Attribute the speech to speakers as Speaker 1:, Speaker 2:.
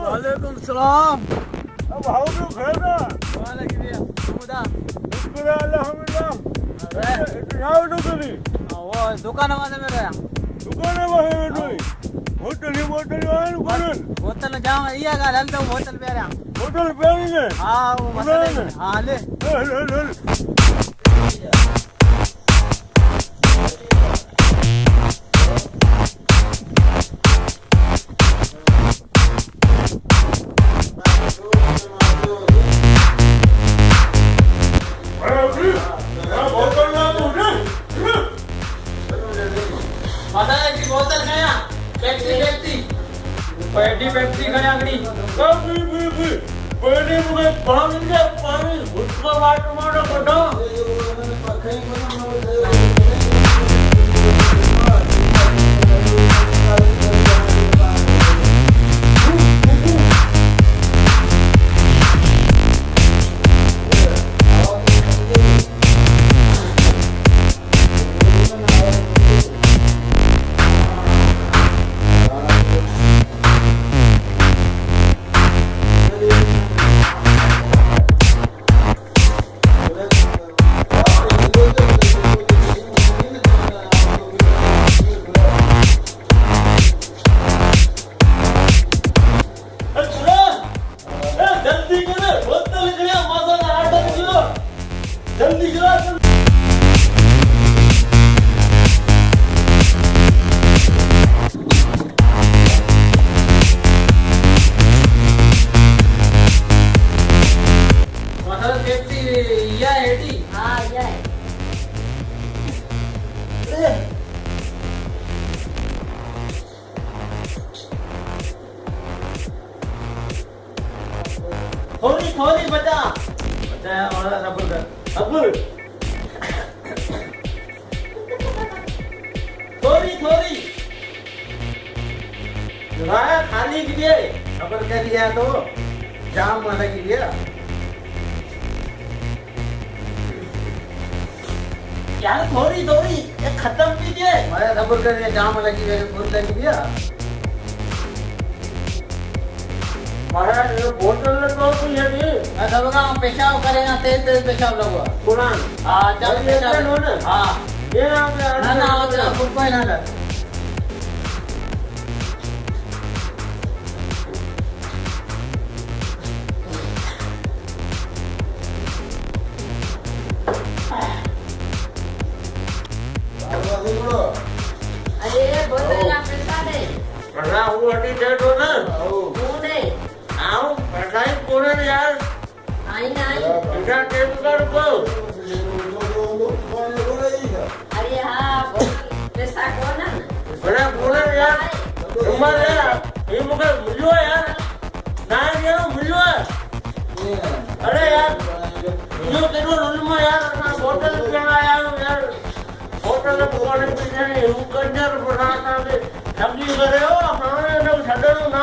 Speaker 1: वालेकुम सलाम।
Speaker 2: अब हाउ डू खाना
Speaker 1: वालेकुम भैया मुदा
Speaker 2: शुक्र अल्हम्दुलिल्लाह। इतना उठो कभी
Speaker 1: वो दुकान वाले में रहा
Speaker 2: दुकान में है नहीं होटल वाले
Speaker 1: होटल जाऊंगा ये गाल हल तो होटल पे रहा
Speaker 2: होटल पे नहीं
Speaker 1: हां वो मसले हां ले पता है कि बोतल गया पेप्सी खड़े आगड़ी
Speaker 2: पहले मुझे पानी उसको वाटर मारो कोटो जल्दी करो
Speaker 1: मतलब पेप्सी या एटी हां या है थोड़ी थोड़ी बचा और रबर कर
Speaker 2: अब्बुल
Speaker 1: थोड़ी थोड़ी
Speaker 2: राया खाली के लिए
Speaker 1: रबर कर लिया तो जाम वाला के लिए यार थोड़ी थोड़ी ये खत्म कीजिए मैं रबर कर लिया जाम वाला के लिए फुल कर लिया
Speaker 2: महाराज ये बोतल में तो कुछ है नहीं
Speaker 1: मैं सब का पेशाब करेगा तेज पेशाब लगवा
Speaker 2: कुरान
Speaker 1: हां जब पेशाब
Speaker 2: हो ना
Speaker 1: हां
Speaker 2: ये ना
Speaker 1: ना वो कोई ना कर अरे बोतल आप पैसा दे
Speaker 2: बड़ा वो हटी डेट हो ना
Speaker 1: कौन है
Speaker 2: आओ पढ़ाई कोने ने यार
Speaker 1: आई नहीं
Speaker 2: बेटा टेप कर को
Speaker 1: अरे हां पैसा कौन है
Speaker 2: बड़ा कोने ने यार नंबर यार ये मुझे मिलो यार ना ये मिलो अरे यार यो करो रोल में यार ना बोतल पीना यार होटल में पानी पीने नहीं हूं कंजर बनाता है सब्जी करे हो हमारे लोग छड़ो ना